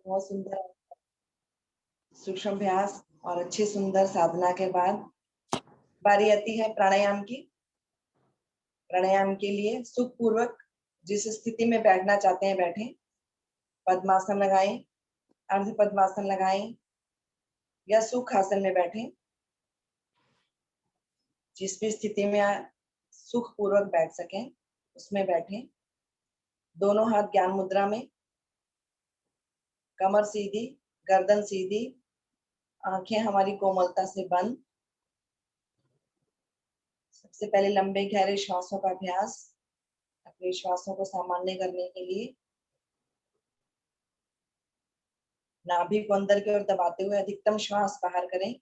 बहुत सुंदर सूक्ष्म अभ्यास और अच्छी सुंदर साधना के बाद बारी आती है प्राणायाम की। प्राणायाम के लिए सुखपूर्वक जिस स्थिति में बैठना चाहते हैं बैठें। पद्मासन लगाएं, अर्ध पद्मासन लगाएं या सुख आसन में बैठें। जिस भी स्थिति में सुखपूर्वक बैठ सकें उसमें बैठें। दोनों हाथ ज्ञान मुद्रा में, कमर सीधी, गर्दन सीधी, आंखें हमारी कोमलता से बंद। सबसे पहले लंबे गहरे श्वासों का अभ्यास। अपने श्वासों को सामान्य करने के लिए नाभि को अंदर की ओर दबाते हुए अधिकतम श्वास बाहर करें।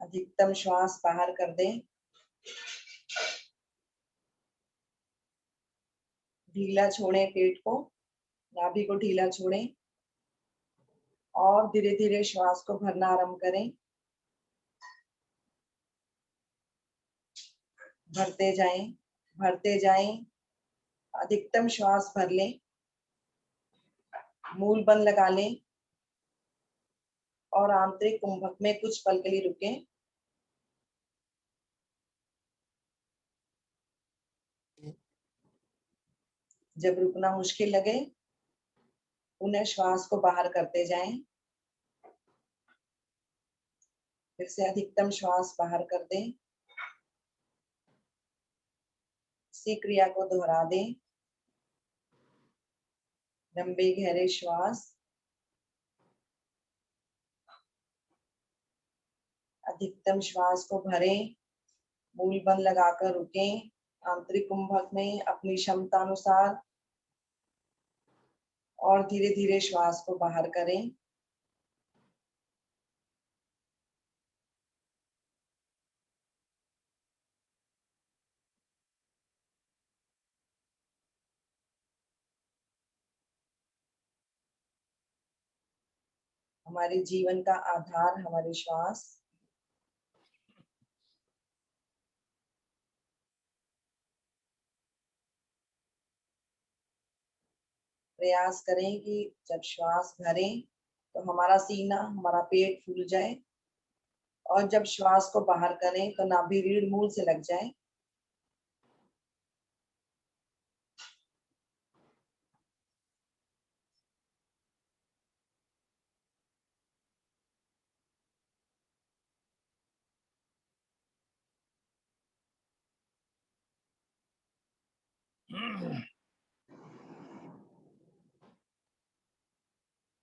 अधिकतम श्वास बाहर कर दें। ढीला छोड़ें पेट को, नाभि को ढीला छोड़ें और धीरे धीरे श्वास को भरना आरंभ करें। भरते जाएं, भरते जाएं। अधिकतम श्वास भर लें, मूल बंद लगा लें और आंतरिक कुंभक में कुछ पल के लिए रुकें। जब रुकना मुश्किल लगे पुनः श्वास को बाहर करते जाएं। फिर से अधिकतम श्वास बाहर कर दें। इसी क्रिया को दोहरा दें। लंबे गहरे श्वास, अधिकतम श्वास को भरें, मूल बंद लगाकर रुकें। आंतरिक कुंभक में अपनी क्षमता अनुसार और धीरे धीरे श्वास को बाहर करें। हमारे जीवन का आधार हमारे श्वास। प्रयास करें कि जब श्वास भरें तो हमारा सीना, हमारा पेट फूल जाए और जब श्वास को बाहर करें तो नाभि रीढ़ मूल से लग जाए।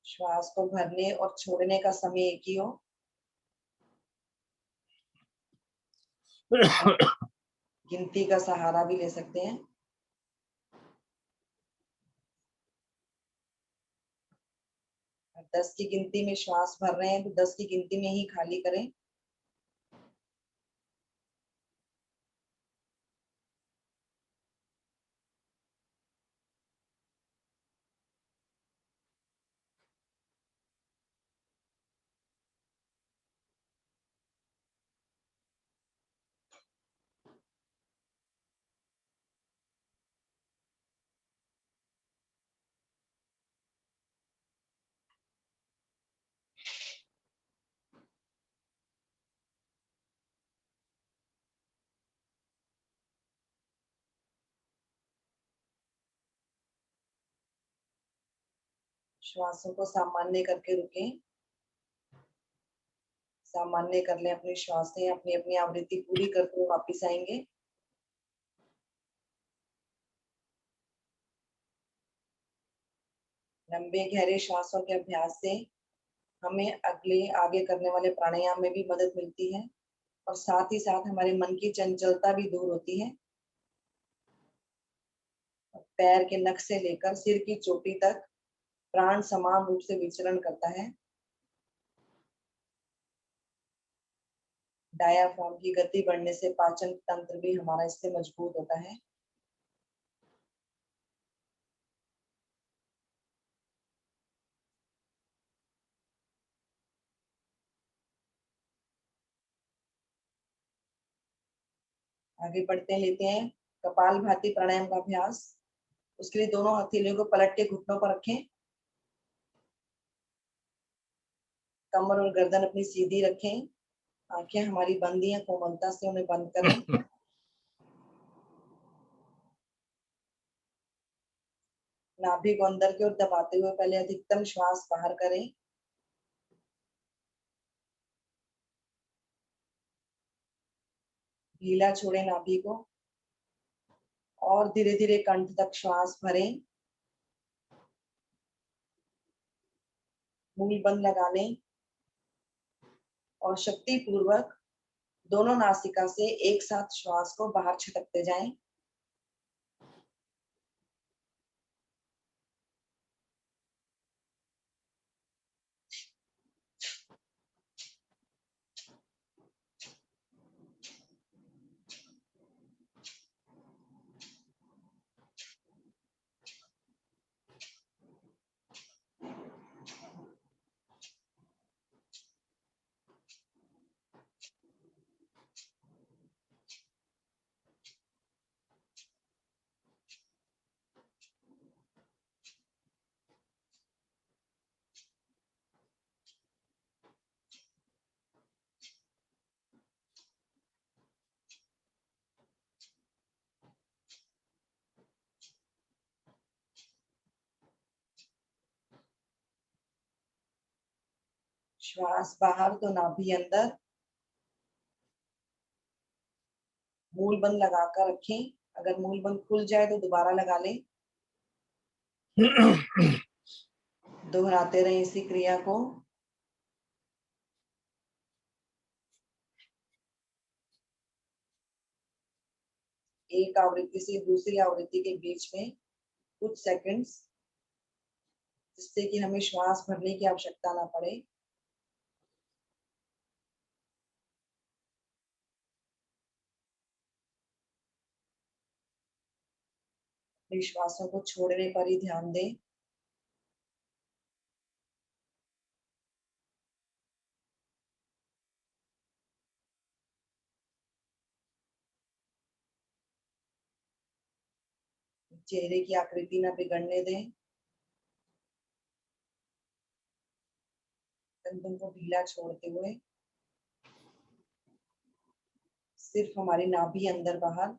श्वास को भरने और छोड़ने का समय एक ही हो। गिनती का सहारा भी ले सकते हैं। और 10 की गिनती में श्वास भर रहे हैं तो 10 की गिनती में ही खाली करें। श्वासों को सामान्य करके रुकें। सामान्य कर लें अपनी श्वासें। अपनी अपनी आवृत्ति पूरी करते हुए वापिस आएंगे। लंबे गहरे श्वासों के अभ्यास से हमें अगले आगे करने वाले प्राणायाम में भी मदद मिलती है और साथ ही साथ हमारे मन की चंचलता भी दूर होती है। पैर के नख से लेकर सिर की चोटी तक प्राण समान रूप से विचरण करता है। डायाफ्राम की गति बढ़ने से पाचन तंत्र भी हमारा इससे मजबूत होता है। आगे बढ़ते लेते हैं कपालभाति प्राणायाम का अभ्यास। उसके लिए दोनों हथेलियों को पलट के घुटनों पर रखें। कमर और गर्दन अपनी सीधी रखें। आंखें हमारी बंद हैं, कोमलता से उन्हें बंद करें। नाभि को अंदर की ओर दबाते हुए पहले अधिकतम श्वास बाहर करें। ढीला छोड़ें नाभि को और धीरे धीरे कंठ तक श्वास भरें। मूल बंद लगा लें और शक्ति पूर्वक दोनों नासिका से एक साथ श्वास को बाहर छिटकते जाएं। श्वास बाहर तो नाभि अंदर। मूल बंद लगाकर रखें। अगर मूल बंद खुल जाए तो दोबारा लगा लें। दोहराते रहें इसी क्रिया को। एक आवृत्ति से दूसरी आवृत्ति के बीच में कुछ सेकंड्स, जिससे कि हमें श्वास भरने की आवश्यकता ना पड़े। अपने श्वासों को छोड़ने पर ही ध्यान दें। चेहरे की आकृति ना बिगड़ने दें। कंधों को ढीला छोड़ते हुए सिर्फ हमारी नाभि अंदर बाहर।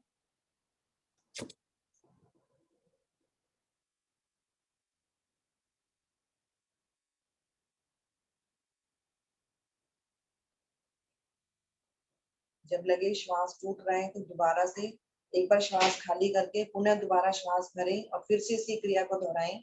जब लगे श्वास टूट रहे हैं तो दोबारा से एक बार श्वास खाली करके पुनः दोबारा श्वास भरें और फिर से इसी क्रिया को दोहराएं।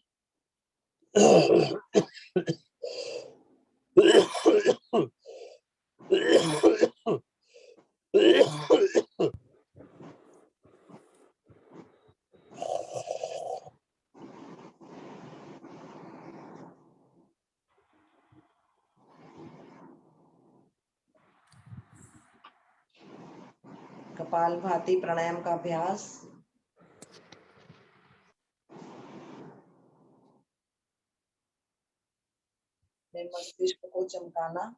कपालभाति प्राणायाम का अभ्यास। मस्तिष्क को चमकाना।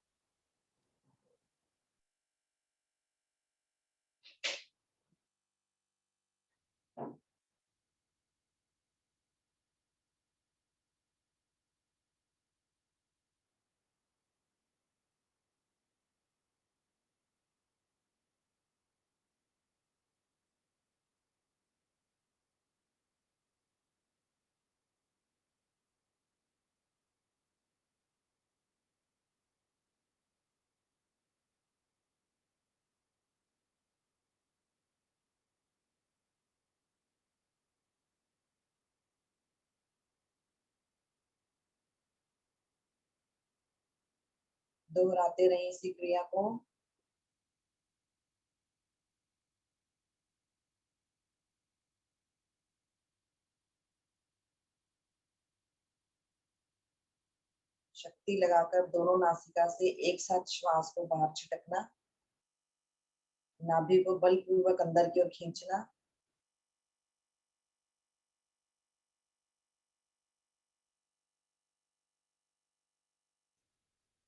दोहराते रहें इसी क्रिया को। शक्ति लगाकर दोनों नासिका से एक साथ श्वास को बाहर छिटकना। नाभि को बलपूर्वक अंदर की ओर खींचना।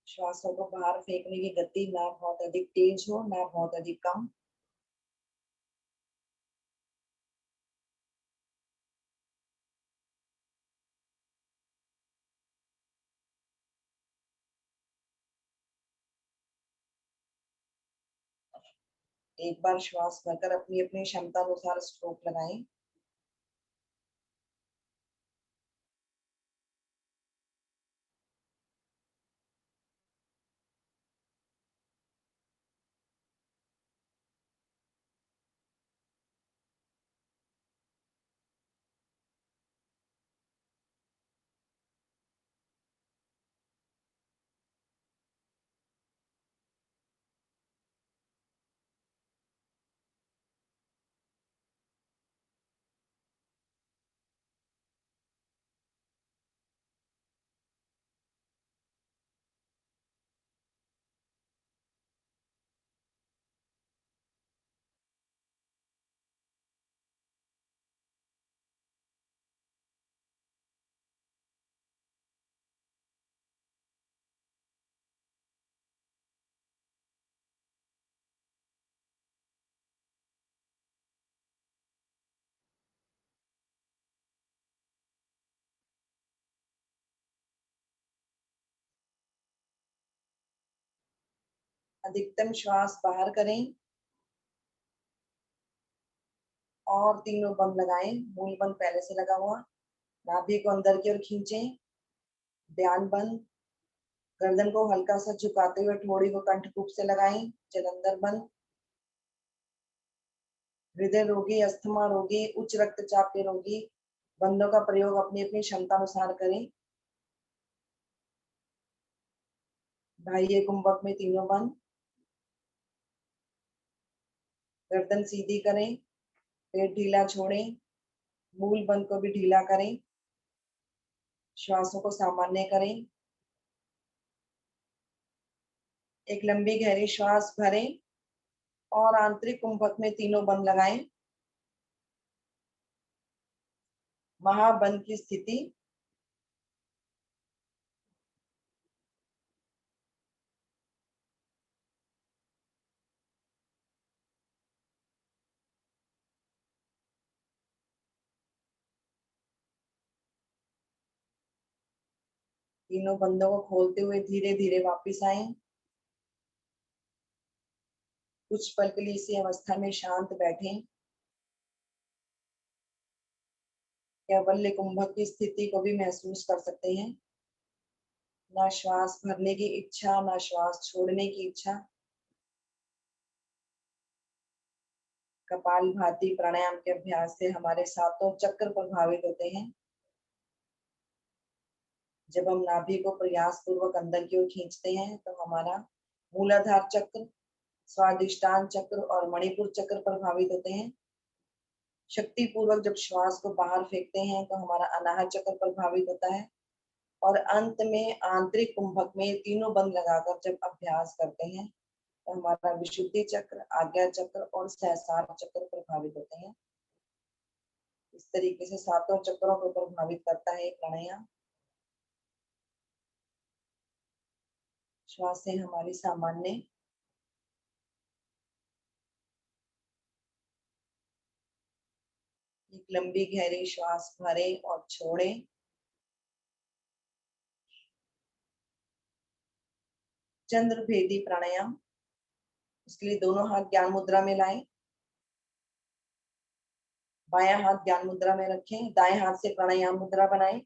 श्वासों को बाहर फेंकने की गति ना बहुत अधिक तेज हो ना बहुत अधिक कम। एक बार श्वास भरकर अपनी अपनी क्षमता अनुसार स्ट्रोक लगाएं। अधिकतम श्वास बाहर करें और तीनों बंद लगाएं। मूल बंद पहले से लगा हुआ। नाभि को अंदर की ओर खींचें। ध्यान बंद। गर्दन को हल्का सा झुकाते हुए ठोड़ी को कंठकूप से लगाएं। जलंधर बंद। हृदय रोगी, अस्थमा रोगी, उच्च रक्तचाप के रोगी बंदों का प्रयोग अपनी अपनी क्षमता अनुसार करें। बाह्य कुंभक में तीनों बंद। गर्दन सीधी करें, पेट ढीला छोड़ें, मूल बंद को भी ढीला करें। श्वासों को सामान्य करें। एक लंबी गहरी श्वास भरें और आंतरिक कुंभक में तीनों बंद लगाएं। महाबंद की स्थिति। तीनों बंदों को खोलते हुए धीरे धीरे वापस आए। कुछ पल के लिए इसी अवस्था में शांत बैठें। कैवल्य कुंभक की स्थिति को भी महसूस कर सकते हैं। ना श्वास भरने की इच्छा, ना श्वास छोड़ने की इच्छा। कपालभाति प्राणायाम के अभ्यास से हमारे सातों चक्र प्रभावित होते हैं। जब हम नाभि को प्रयास पूर्वक अंदर की ओर खींचते हैं तो हमारा मूलाधार चक्र, स्वादिष्टान चक्र और मणिपुर चक्र प्रभावित होते हैं। शक्ति पूर्वक जब श्वास को बाहर फेंकते हैं तो हमारा अनाहत चक्र प्रभावित होता है। और अंत में आंतरिक कुंभक में तीनों बंद लगाकर जब अभ्यास करते हैं तो हमारा विशुद्धि चक्र, आज्ञा चक्र और सहस्रार चक्र प्रभावित होते हैं। इस तरीके से सातों चक्रों को प्रभावित करता है प्राणायाम। श्वास से हमारी सामान्य। एक लंबी गहरी श्वास भरें और छोड़ें। चंद्र भेदी प्राणायाम। इसके लिए दोनों हाथ ज्ञान मुद्रा में लाएं। बायां हाथ ज्ञान मुद्रा में रखें। दाएं हाथ से प्राणायाम मुद्रा बनाएं।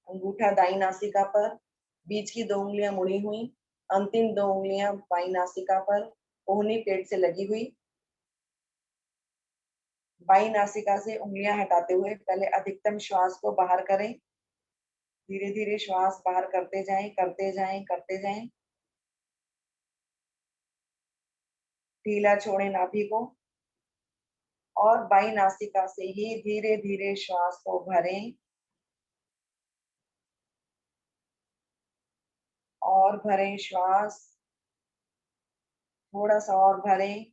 अंगूठा दाई नासिका पर, बीच की दो उंगलियां मुड़ी हुई, अंतिम दो उंगलियां बाई नासिका पर, कोहनी पेट से लगी हुई। बाई नासिका से उंगलियां हटाते हुए पहले अधिकतम श्वास को बाहर करें। धीरे धीरे श्वास बाहर करते जाएं, करते जाएं, करते जाएं। ढीला छोड़ें नाभि को और बाई नासिका से ही धीरे धीरे श्वास को भरें और भरें श्वास। थोड़ा सा और भरें।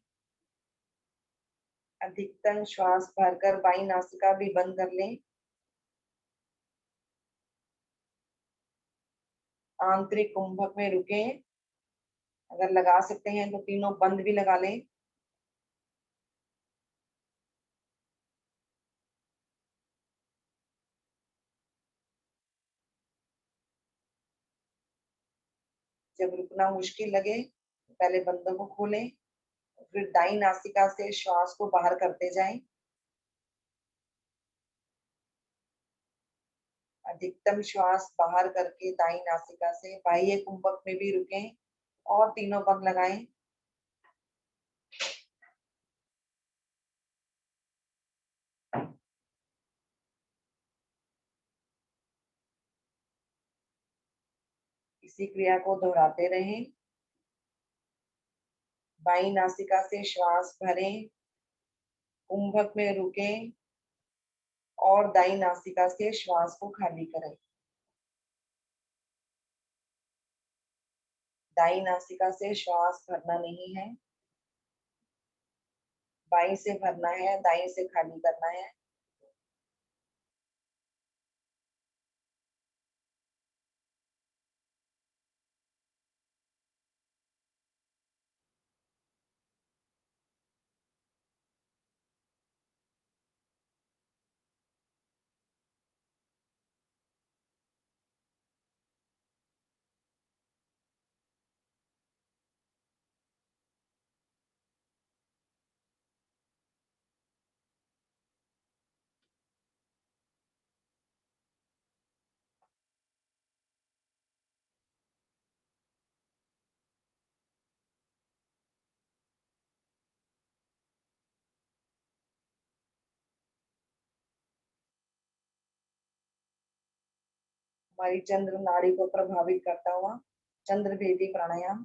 अधिकतम श्वास भरकर बाई नासिका भी बंद कर लें। आंतरिक कुंभक में रुकें। अगर लगा सकते हैं तो तीनों बंद भी लगा लें। जब रुकना मुश्किल लगे तो पहले बंदों को खोलें। फिर दाई नासिका से श्वास को बाहर करते जाएं। अधिकतम श्वास बाहर करके दाई नासिका से बाह्य कुंभक में भी रुकें और तीनों पग लगाएं। इसी क्रिया को दोहराते रहें। बाई नासिका से श्वास भरें, कुंभक में रुकें और दाई नासिका से श्वास को खाली करें। दाई नासिका से श्वास भरना नहीं है, बाई से भरना है, दाई से खाली करना है। हमारी चंद्र नाड़ी को प्रभावित करता हुआ चंद्र भेदी प्राणायाम।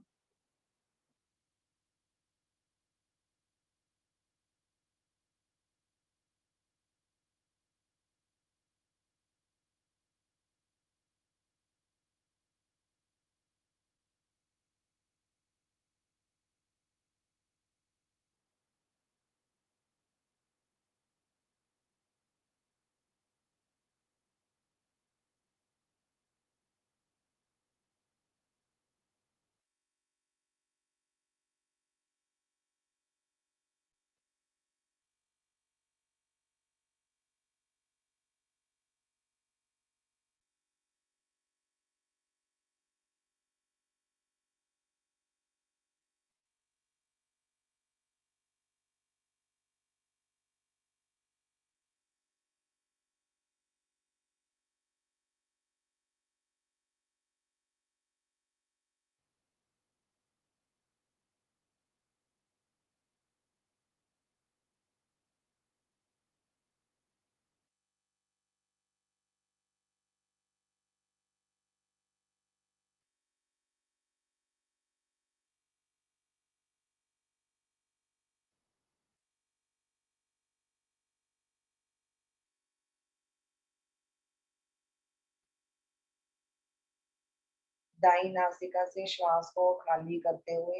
दाई नासिका से श्वास को खाली करते हुए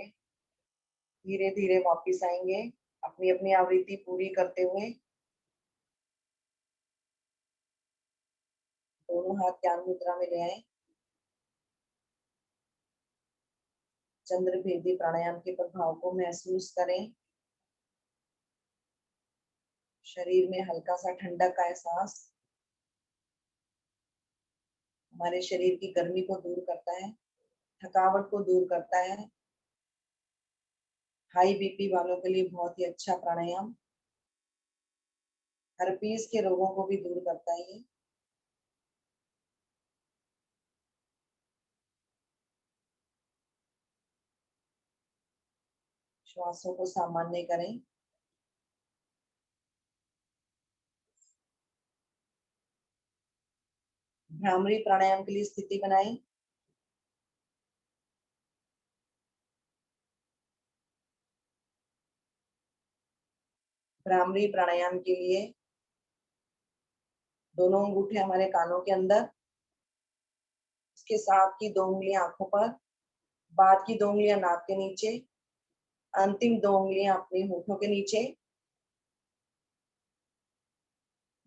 धीरे धीरे वापस आएंगे, अपनी अपनी आवृत्ति पूरी करते हुए। दोनों हाथ ध्यान मुद्रा में ले आए। चंद्र भेदी प्राणायाम के प्रभाव को महसूस करें। शरीर में हल्का सा ठंडक का एहसास हमारे शरीर की गर्मी को दूर करता है, थकावट को दूर करता है। हाई बीपी वालों के लिए बहुत ही अच्छा प्राणायाम। हर्पीस के रोगों को भी दूर करता है ये। श्वासों को सामान्य करें। भ्रामरी प्राणायाम के लिए स्थिति बनाएं। भ्रामरी प्राणायाम के लिए दोनों अंगूठे हमारे कानों के अंदर, उसके साथ की 2 उंगलियां आंखों पर, बाद की 2 उंगलियां नाक के नीचे, अंतिम 2 उंगलियां अपने होठों के नीचे।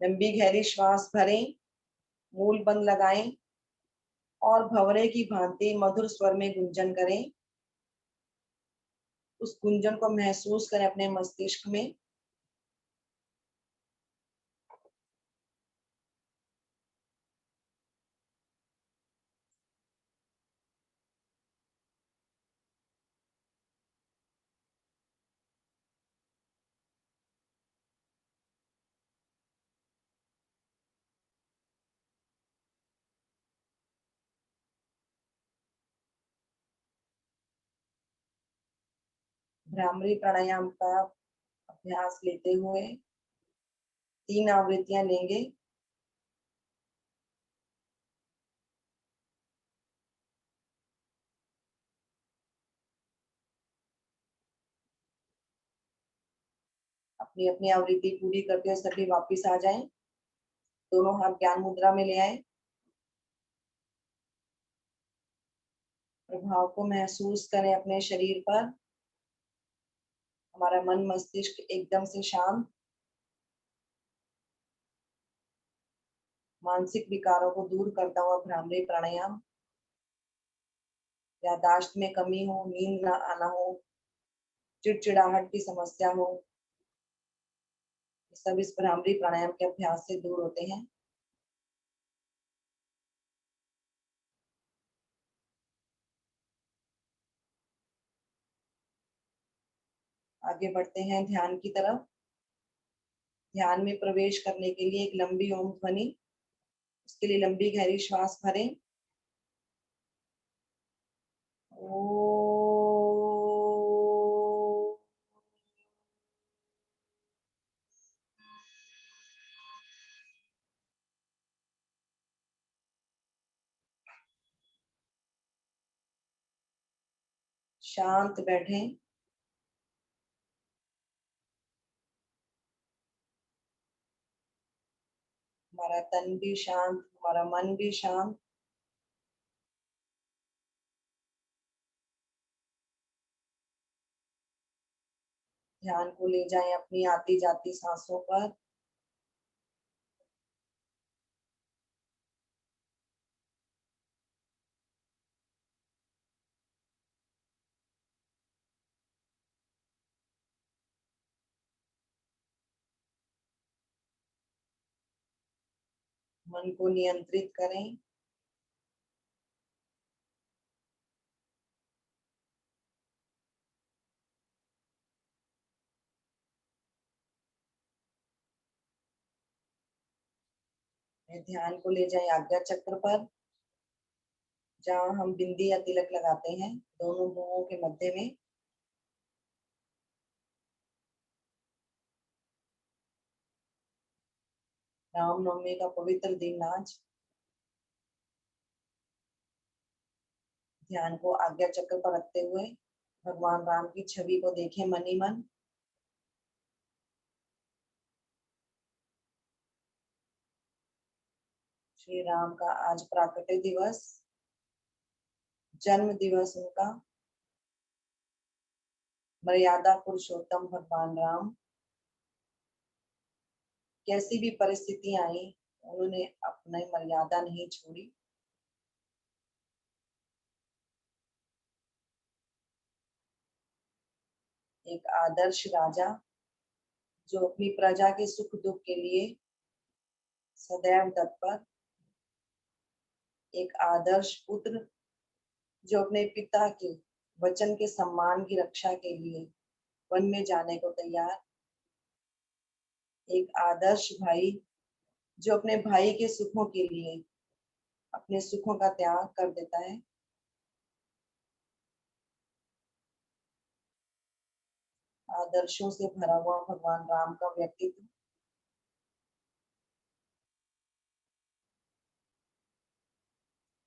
लंबी गहरी श्वास भरें, मूल बंद लगाएं और भंवरे की भांति मधुर स्वर में गुंजन करें। उस गुंजन को महसूस करें अपने मस्तिष्क में। भ्रामरी प्राणायाम का अभ्यास लेते हुए 3 आवृत्तियां लेंगे। अपनी अपनी आवृत्ति पूरी करते हुए सभी वापस आ जाएं। दोनों हाथ ज्ञान मुद्रा में ले आए। प्रभाव को महसूस करें अपने शरीर पर। हमारा मन मस्तिष्क एकदम से शांत। मानसिक विकारों को दूर करता हुआ भ्रामरी प्राणायाम। यादाश्त में कमी हो, नींद ना आना हो, चिड़चिड़ाहट की समस्या हो, सब इस भ्रामरी प्राणायाम के अभ्यास से दूर होते हैं। आगे बढ़ते हैं ध्यान की तरफ। ध्यान में प्रवेश करने के लिए एक लंबी ओम ध्वनि। उसके लिए लंबी गहरी श्वास भरें। ओ शांत बैठें। हमारा तन भी शांत, हमारा मन भी शांत। ध्यान को ले जाएं अपनी आती जाती सांसों पर। मन को नियंत्रित करें। ध्यान को ले जाएं आज्ञा चक्र पर, जहाँ हम बिंदी या तिलक लगाते हैं, दोनों भुवों के मध्य में। रामनवमी का पवित्र दिन आज। ध्यान को आज्ञा चक्र पर रखते हुए भगवान राम की छवि को देखें मन ही मन। श्री राम का आज प्राकट्य दिवस, जन्म दिवस उनका। मर्यादा पुरुषोत्तम भगवान राम कैसी भी परिस्थिति आई, उन्होंने अपनी मर्यादा नहीं छोड़ी। एक आदर्श राजा जो अपनी प्रजा के सुख दुख के लिए सदैव तत्पर। एक आदर्श पुत्र जो अपने पिता के वचन के सम्मान की रक्षा के लिए वन में जाने को तैयार। एक आदर्श भाई जो अपने भाई के सुखों के लिए अपने सुखों का त्याग कर देता है। आदर्शों से भरा हुआ भगवान राम का व्यक्तित्व।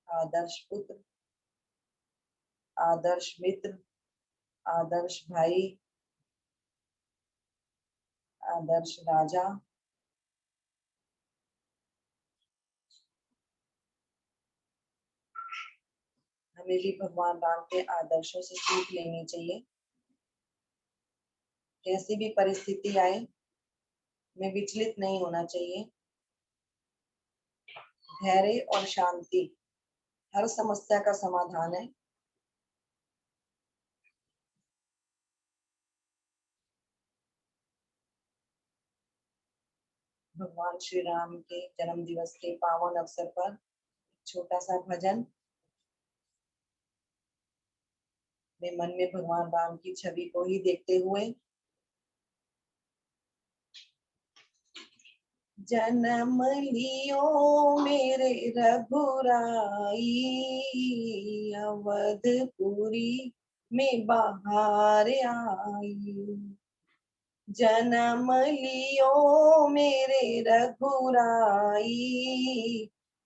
आदर्श पुत्र, आदर्श मित्र, आदर्श भाई, आदर्श राजा। हमें भी भगवान राम के आदर्शों से सीख लेनी चाहिए। कैसी भी परिस्थिति आए, में विचलित नहीं होना चाहिए। धैर्य और शांति हर समस्या का समाधान है। भगवान श्री राम के जन्म दिवस के पावन अवसर पर छोटा सा भजन। मैं मन में भगवान राम की छवि को ही देखते हुए। जन्म लियो मेरे रघुराई, अवधपुरी में बाहर आई। जन्म लियो मेरे रघुराई,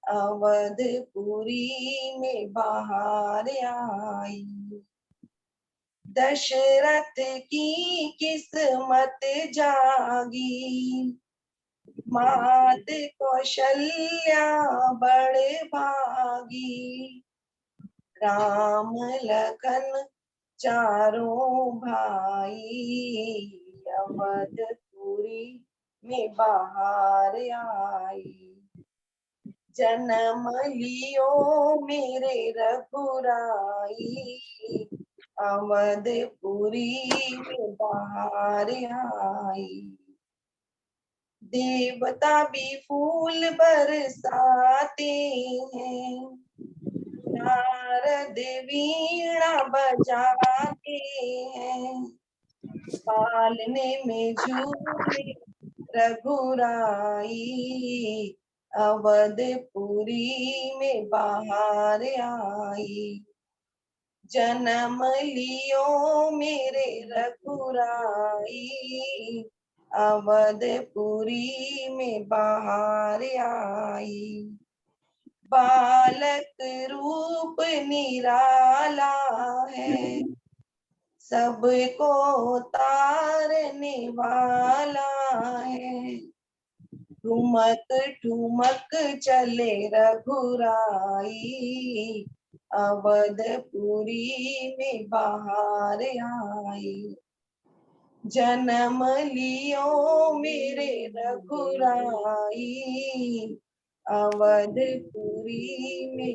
अवधपुरी में बाहर आई। दशरथ की किस्मत जागी, मात कौशल्या बड़े भागी। राम लखन चारों भाई, अवधपुरी में बाहर आई। जन्म लियो मेरे रघुराई, अवधपुरी में बाहर आई। देवता भी फूल बरसाते हैं, नारद वीणा बजाते हैं। पालने में झूले रघुराई, अवधपुरी में बाहर आई। जन्म लियो मेरे रघुराई, अवधपुरी में बाहर आई। बालक रूप निराला है, सबको तारने वाला है। ठुमक ठुमक चले रघुराई, अवधपुरी में बाहर आई। जन्म लियो मेरे रघुराई, अवधपुरी में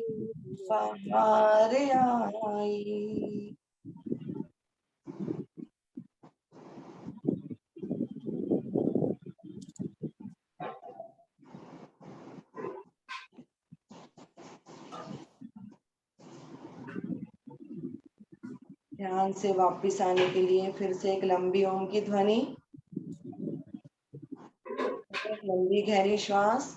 बाहर आई। ध्यान से वापस आने के लिए फिर से एक लंबी ओम की ध्वनि, एक लंबी गहरी श्वास।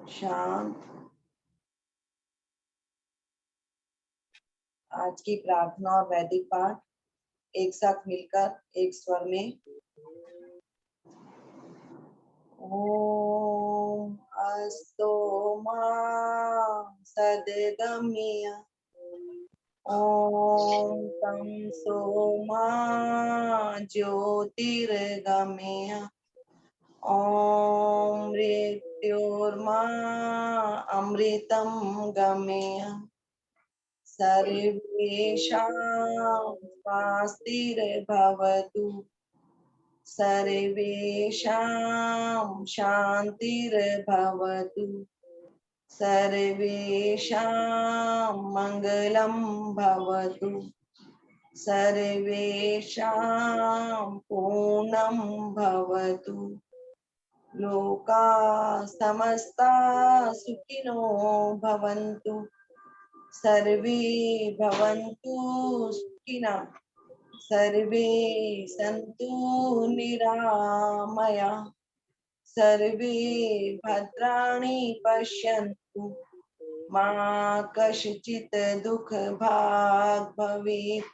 शांत। आज की प्रार्थना और वैदिक पाठ एक साथ मिलकर एक स्वर में। ओम अस्तो मा सद्गम्य, ओम तं सोमा ज्योतिर्गमय, ओम मृत्योर्मा अमृतं गमय। सर्वेषां स्वस्तिर्भवतु, सर्वेषां शान्तिर्भवतु, सर्वेषां मङ्गलं भवतु, सर्वेषां पूर्णं भवतु। लोका समस्ता सुखिनो भवन्तु, सर्वे भवन्तु सुखिनः, सर्वे सन्तु निरामया, सर्वे भद्राणि पश्यन्तु, मा कश्चित् दुःखभाग् भवेत्।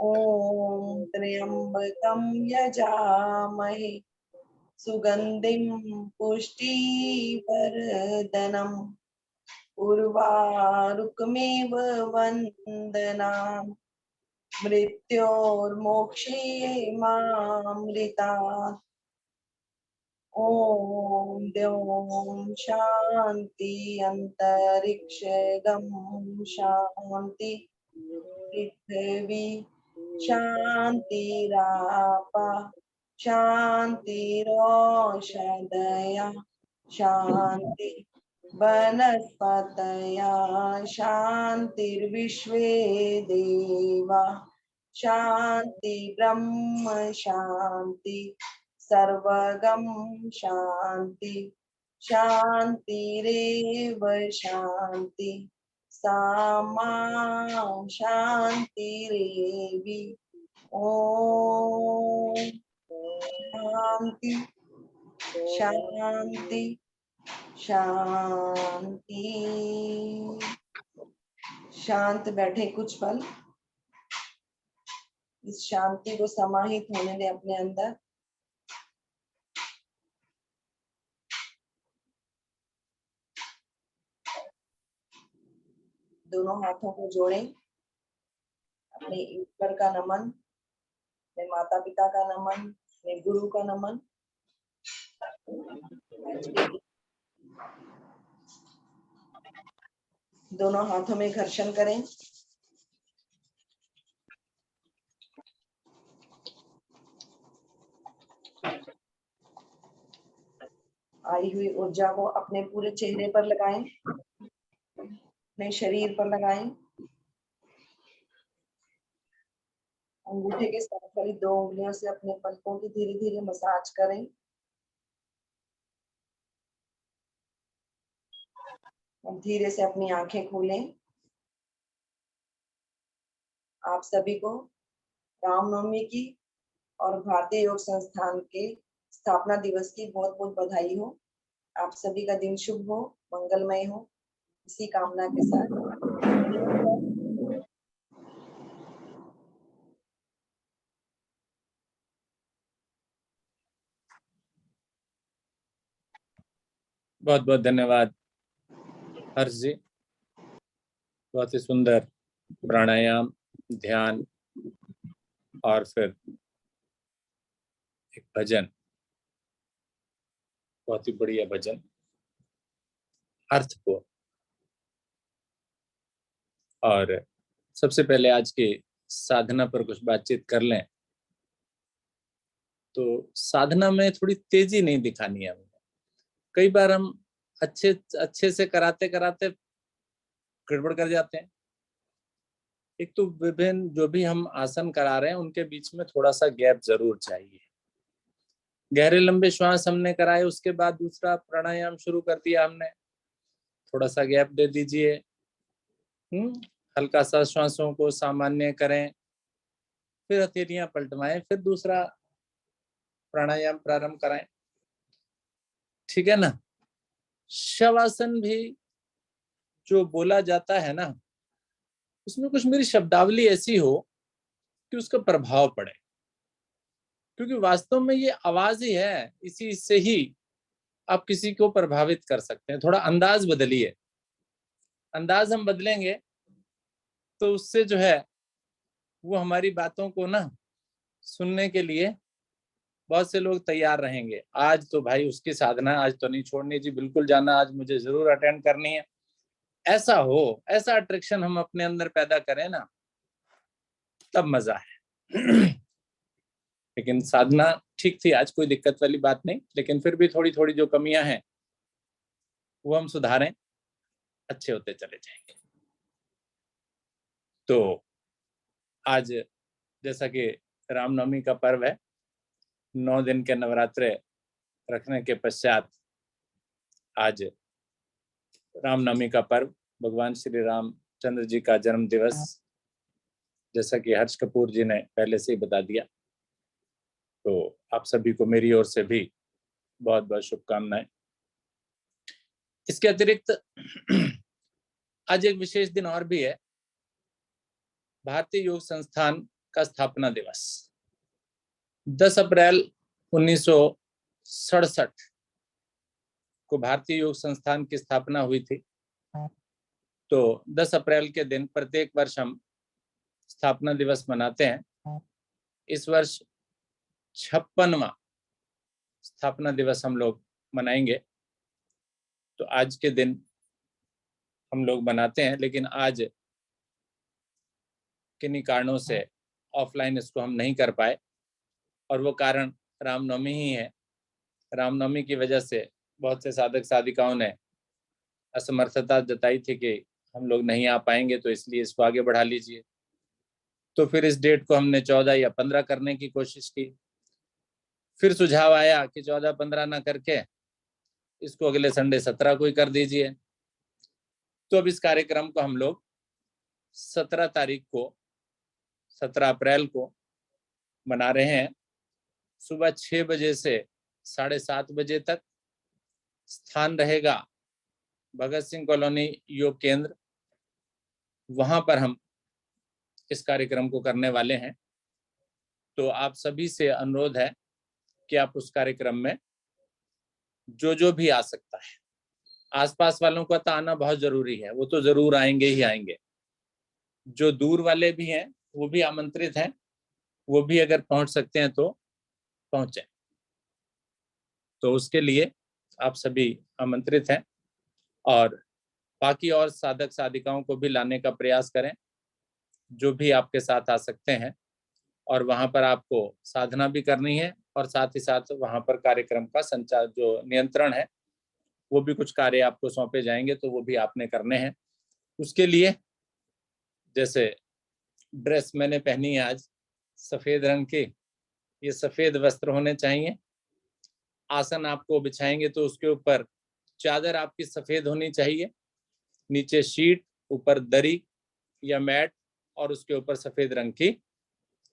ॐ त्र्यम्बकं यजामहे, सुगन्धिं पुष्टिवर्धनम्, उर्वारुकमेव वन्दनाम्, मृत्योर्मोक्षयेमामृतात्। ॐ द्यौं शान्ति अन्तरिक्षगं शान्ति, पृथिवी शान्तिरापः शान्तिरोषधयः शान्ति, वनस्पतयः शान्तिर्विश्वे देवा शान्ति, ब्रह्म शान्ति, सर्वगं शान्ति, शान्तिरेव शान्ति, सामा शान्तिरेवि ओम शांति शांति शांति। शांत बैठे कुछ पल, इस शांति को समाहित होने दे अपने अंदर। दोनों हाथों को जोड़ें, अपने ईश्वर का नमन, अपने माता पिता का नमन, अपने गुरु का नमन। दोनों हाथों में घर्षण करें। आई हुई ऊर्जा को अपने पूरे चेहरे पर लगाएं, अपने शरीर पर लगाएं। अंगूठे के साथ वाली 2 उंगलियों से अपने पलकों की धीरे धीरे मसाज करें। और धीरे से अपनी आंखें खोलें। आप सभी को रामनवमी की और भारतीय योग संस्थान के स्थापना दिवस की बहुत बहुत बधाई हो। आप सभी का दिन शुभ हो, मंगलमय हो, इसी कामना के साथ बहुत बहुत धन्यवाद हर्ष जी। बहुत ही सुंदर प्राणायाम, ध्यान और फिर एक भजन, बहुत ही बढ़िया भजन, अर्थपूर्ण। और सबसे पहले आज के साधना पर कुछ बातचीत कर लें। तो साधना में थोड़ी तेजी नहीं दिखानी है हमें। कई बार हम अच्छे से कराते कराते गड़बड़ कर जाते हैं। एक तो विभिन्न जो भी हम आसन करा रहे हैं उनके बीच में थोड़ा सा गैप जरूर चाहिए। गहरे लंबे श्वास हमने कराए, उसके बाद दूसरा प्राणायाम शुरू कर दिया हमने, थोड़ा सा गैप दे दीजिए। हल्का सा श्वासों को सामान्य करें, फिर हथेलियां पलटवाएं, फिर दूसरा प्राणायाम प्रारंभ कराएं। ठीक है ना। शवासन भी जो बोला जाता है ना, उसमें कुछ मेरी शब्दावली ऐसी हो कि उसका प्रभाव पड़े, क्योंकि वास्तव में ये आवाज ही है, इसी से ही आप किसी को प्रभावित कर सकते हैं। थोड़ा अंदाज बदलिए, अंदाज हम बदलेंगे तो उससे जो है वो हमारी बातों को ना सुनने के लिए बहुत से लोग तैयार रहेंगे। आज तो भाई उसकी साधना आज तो नहीं छोड़नी जी, बिल्कुल जाना, आज मुझे जरूर अटेंड करनी है। ऐसा हो, ऐसा अट्रैक्शन हम अपने अंदर पैदा करें ना, तब मजा है। लेकिन साधना ठीक थी आज, कोई दिक्कत वाली बात नहीं, लेकिन फिर भी थोड़ी थोड़ी जो कमियां हैं वो हम सुधारें, अच्छे होते चले जाएंगे। तो आज जैसा कि रामनवमी का पर्व है, 9 दिन के नवरात्रे रखने के पश्चात आज रामनवमी का पर्व, भगवान श्री रामचंद्र जी का जन्म दिवस, जैसा कि हर्ष कपूर जी ने पहले से ही बता दिया। तो आप सभी को मेरी ओर से भी बहुत बहुत शुभकामनाएं। इसके अतिरिक्त आज एक विशेष दिन और भी है, भारतीय योग संस्थान का स्थापना दिवस। 10 अप्रैल 1967 को भारतीय योग संस्थान की स्थापना हुई थी। तो 10 अप्रैल के दिन प्रत्येक वर्ष हम स्थापना दिवस मनाते हैं। इस वर्ष 56वां स्थापना दिवस हम लोग मनाएंगे। तो आज के दिन हम लोग मनाते हैं, लेकिन आज किन्हीं कारणों से ऑफलाइन इसको हम नहीं कर पाए, और वो कारण रामनवमी ही है। रामनवमी की वजह से बहुत से साधक साधिकाओं ने असमर्थता जताई थी कि हम लोग नहीं आ पाएंगे, तो इसलिए इसको आगे बढ़ा लीजिए। तो फिर इस डेट को हमने 14 या 15 करने की कोशिश की। फिर सुझाव आया कि 14-15 ना करके इसको अगले संडे 17 को ही कर दीजिए। तो अब इस कार्यक्रम को हम लोग 17 तारीख को, 17 अप्रैल को मना रहे हैं। सुबह 6 बजे से 7:30 बजे तक स्थान रहेगा भगत सिंह कॉलोनी योग केंद्र, वहां पर हम इस कार्यक्रम को करने वाले हैं। तो आप सभी से अनुरोध है कि आप उस कार्यक्रम में जो भी आ सकता है, आसपास वालों का तो आना बहुत जरूरी है, वो तो जरूर आएंगे ही आएंगे। जो दूर वाले भी हैं वो भी आमंत्रित हैं, वो भी अगर पहुंच सकते हैं तो पहुंचे। तो उसके लिए आप सभी आमंत्रित हैं और बाकी और साधक साधिकाओं को भी लाने का प्रयास करें, जो भी आपके साथ आ सकते हैं। और वहां पर आपको साधना भी करनी है और साथ ही साथ वहां पर कार्यक्रम का संचार जो नियंत्रण है वो भी कुछ कार्य आपको सौंपे जाएंगे, तो वो भी आपने करने हैं। उसके लिए जैसे ड्रेस मैंने पहनी है आज सफेद रंग की, ये सफेद वस्त्र होने चाहिए। आसन आपको बिछाएंगे तो उसके ऊपर चादर आपकी सफेद होनी चाहिए, नीचे शीट, ऊपर दरी या मैट और उसके ऊपर सफेद रंग की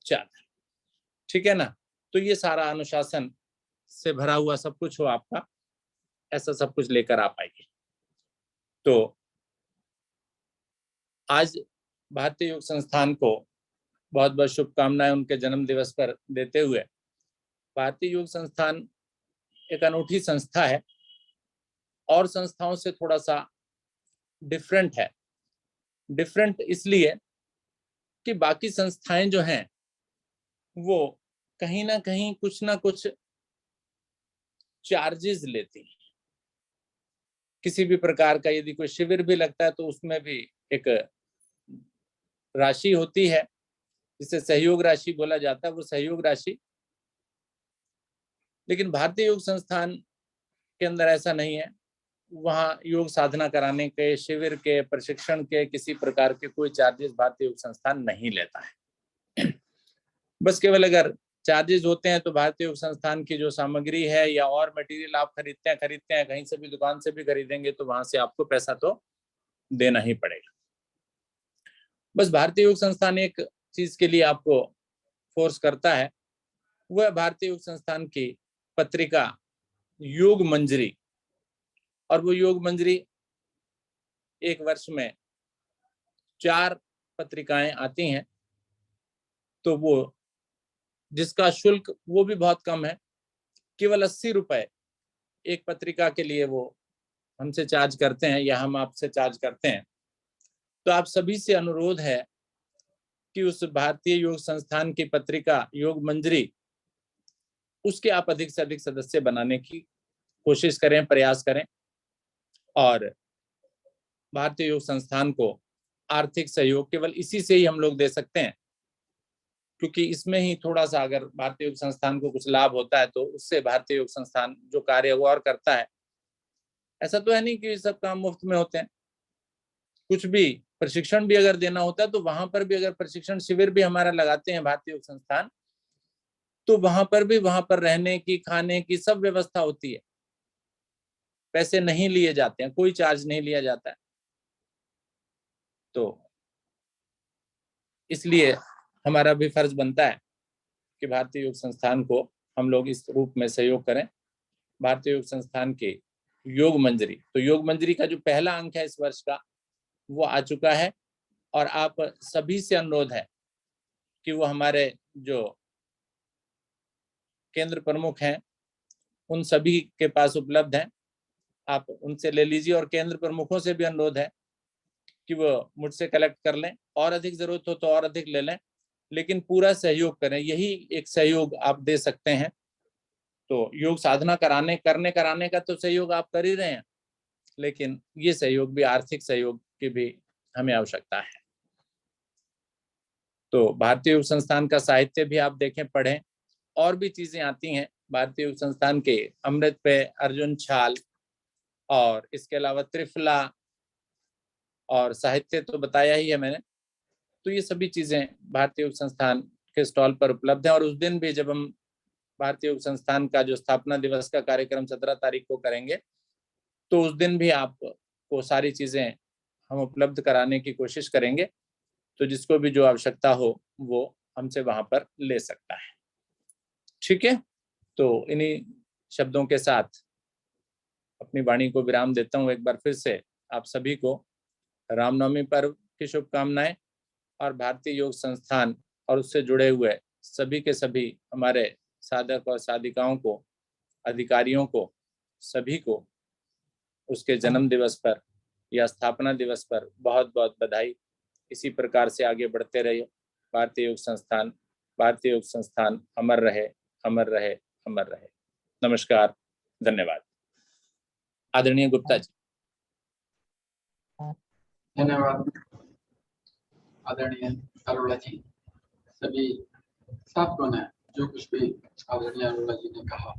चादर, ठीक है ना। तो ये सारा अनुशासन से भरा हुआ सब कुछ हो आपका, ऐसा सब कुछ लेकर आप आइए। तो आज भारतीय योग संस्थान को बहुत बहुत शुभकामनाएं उनके जन्म दिवस पर देते हुए। भारतीय योग संस्थान एक अनूठी संस्था है और संस्थाओं से थोड़ा सा डिफरेंट है। डिफरेंट इसलिए कि बाकी संस्थाएं जो हैं वो कहीं ना कहीं कुछ ना कुछ चार्जेस लेती हैं। किसी भी प्रकार का यदि कोई शिविर भी लगता है तो उसमें भी एक राशि होती है जिसे सहयोग राशि बोला जाता है, वो सहयोग राशि। लेकिन भारतीय योग संस्थान के अंदर ऐसा नहीं है। वहाँ योग साधना कराने के, शिविर के, प्रशिक्षण के किसी प्रकार के कोई चार्जेस भारतीय योग संस्थान नहीं लेता है। बस केवल अगर चार्जेस होते हैं तो भारतीय योग संस्थान की जो सामग्री है या और मटेरियल आप खरीदते हैं कहीं से भी, दुकान से भी खरीदेंगे तो वहां से आपको पैसा तो देना ही पड़ेगा। बस भारतीय योग संस्थान एक चीज के लिए आपको फोर्स करता है, वह भारतीय योग संस्थान की पत्रिका योग मंजरी। और वो योग मंजरी एक वर्ष में 4 पत्रिकाएं आती हैं, तो वो जिसका शुल्क वो भी बहुत कम है, केवल 80 रुपए एक पत्रिका के लिए वो हमसे चार्ज करते हैं या हम आपसे चार्ज करते हैं। तो आप सभी से अनुरोध है कि उस भारतीय योग संस्थान की पत्रिका योग मंजरी, उसके आप अधिक से अधिक सदस्य बनाने की कोशिश करें, प्रयास करें। और भारतीय योग संस्थान को आर्थिक सहयोग केवल इसी से ही हम लोग दे सकते हैं, क्योंकि इसमें ही थोड़ा सा अगर भारतीय योग संस्थान को कुछ लाभ होता है तो उससे भारतीय योग संस्थान जो कार्य वो और करता है। ऐसा तो है नहीं कि सब काम मुफ्त में होते हैं। कुछ भी प्रशिक्षण भी अगर देना होता है तो वहां पर भी, अगर प्रशिक्षण शिविर भी हमारा लगाते हैं भारतीय योग संस्थान, तो वहां पर भी, वहां पर रहने की, खाने की सब व्यवस्था होती है, पैसे नहीं लिए जाते हैं, कोई चार्ज नहीं लिया जाता है। तो इसलिए हमारा भी फर्ज बनता है कि भारतीय योग संस्थान को हम लोग इस रूप में सहयोग करें। भारतीय योग संस्थान के योग मंजरी, तो योग मंजरी का जो पहला अंक है इस वर्ष का वो आ चुका है और आप सभी से अनुरोध है कि वो हमारे जो केंद्र प्रमुख हैं उन सभी के पास उपलब्ध है, आप उनसे ले लीजिए। और केंद्र प्रमुखों से भी अनुरोध है कि वो मुझसे कलेक्ट कर लें, और अधिक जरूरत हो तो और अधिक ले लें, लेकिन पूरा सहयोग करें। यही एक सहयोग आप दे सकते हैं। तो योग साधना कराने का तो सहयोग आप कर ही रहे हैं, लेकिन ये सहयोग भी, आर्थिक सहयोग की भी हमें आवश्यकता है। तो भारतीय योग संस्थान का साहित्य भी आप देखें, पढ़ें। और भी चीजें आती हैं भारतीय योग संस्थान के, अमृत पे अर्जुन छाल, और इसके अलावा त्रिफला, और साहित्य तो बताया ही है मैंने। तो ये सभी चीजें भारतीय योग संस्थान के स्टॉल पर उपलब्ध है। और उस दिन भी जब हम भारतीय योग संस्थान का जो स्थापना दिवस का कार्यक्रम 17 तारीख को करेंगे, तो उस दिन भी आपको सारी चीजें हम उपलब्ध कराने की कोशिश करेंगे। तो जिसको भी जो आवश्यकता हो वो हमसे वहां पर ले सकता है। ठीक है, तो इन्हीं शब्दों के साथ अपनी वाणी को विराम देता हूँ। एक बार फिर से आप सभी को रामनवमी पर्व की शुभकामनाएं और भारतीय योग संस्थान और उससे जुड़े हुए सभी के सभी हमारे साधक और साधिकाओं को, अधिकारियों को, सभी को उसके जन्म दिवस पर या स्थापना दिवस पर बहुत बहुत बधाई। इसी प्रकार से आगे बढ़ते रहिए। भारतीय योग संस्थान अमर रहे, अमर रहे, अमर रहे। नमस्कार, धन्यवाद। आदरणीय गुप्ता जी। धन्यवाद आदरणीय अरोड़ा जी। सभी साथियों ने जो कुछ भी आदरणीय अरोड़ा जी ने कहा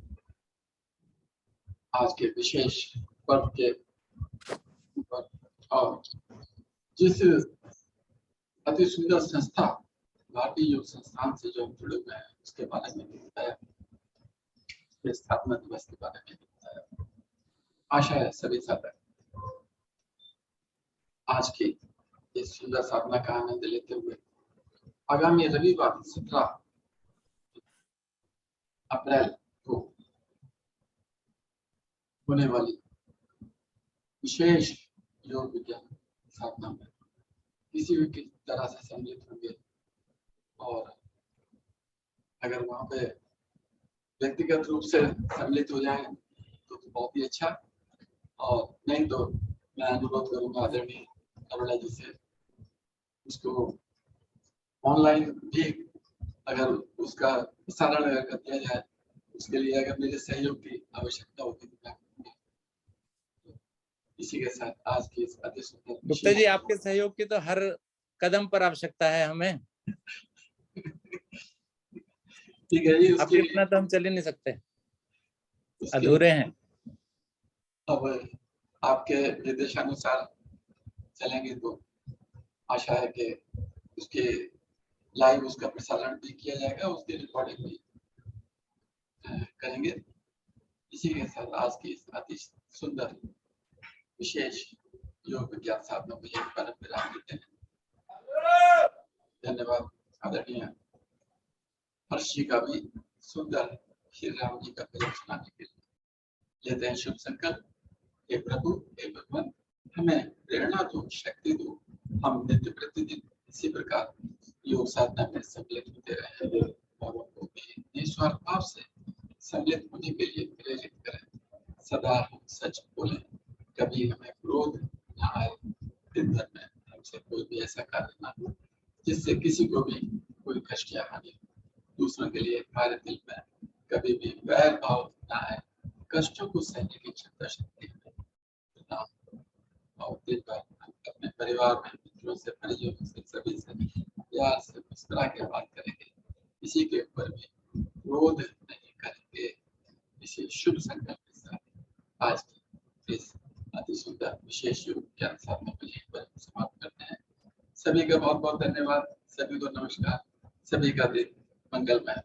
आज के विशेष पर्व के ऊपर, और जिस अति सुंदर संस्था भारतीय योग संस्थान से जो जुड़े हुए हैं उसके बारे में बताया, स्थापना दिवस के बारे में बताया। आशा है सभी साधक आज की इस सुंदर साधना का आनंद लेते हुए आगामी रविवार 17 अप्रैल को होने वाली विशेष योग विज्ञान साधना में किसी भी तरह से सम्मिलित होंगे, और अगर वहां पे व्यक्तिगत रूप से सम्मिलित हो जाए तो बहुत ही अच्छा, और नहीं तो मैं अनुरोध करूंगा आदरणीय अरोड़ा जी से उसको ऑनलाइन भी अगर उसका प्रसारण अगर कर दिया जाए, उसके लिए अगर मेरे सहयोग की आवश्यकता होगी तो इसी के साथ आज की इस अति सुंदर गुप्ता जी, आपके सहयोग की तो हर कदम पर आवश्यकता है हमें। ठीक है जी, आपके बिना तो हम चल ही नहीं सकते, अधूरे हैं। अब आपके निर्देशानुसार चलेंगे तो आशा है कि उसके लाइव उसका प्रसारण भी किया जाएगा, उसकी रिकॉर्डिंग भी करेंगे। इसी के साथ आज की इस अति सुंदर विशेष योग विज्ञान साधना को यहीं पर विराम देते हैं। धन्यवाद आदरणीय हर्ष जी का भी सुंदर श्री राम जी का भजन सुनाने के लिए लेते हैं शुभ संकल्प। हे प्रभु, हे भगवान, हमें प्रेरणा दो, शक्ति दो, हम नित्य प्रतिदिन इसी प्रकार योग साधना में सम्मिलित होते रहे और उनको भी निस्वार्थ भाव से सम्मिलित होने के लिए प्रेरित करें। सदा हम सच बोलें, कभी हमें क्रोध न आए, दिन भर में हमसे कोई भी ऐसा कार्य न हो जिससे किसी को भी कोई कष्ट या हानि हो। दूसरों के लिए हमारे दिल में कभी भी वैर भाव न आए, कष्टों को सहने की क्षमता शक्ति हमें और दिन भर अपने परिवार में, मित्रों से, परिजनों से, सभी से प्यार से मुस्कुरा के बात करेंगे। किसी के ऊपर भी क्रोध नहीं करेंगे। इसी शुभ संकल्प के साथ आज की इस अति सुंदर विशेष योग ज्ञान साधना को यहीं पर समाप्त करते हैं। सभी का बहुत बहुत धन्यवाद। सभी को नमस्कार। सभी का दिन मंगलमय।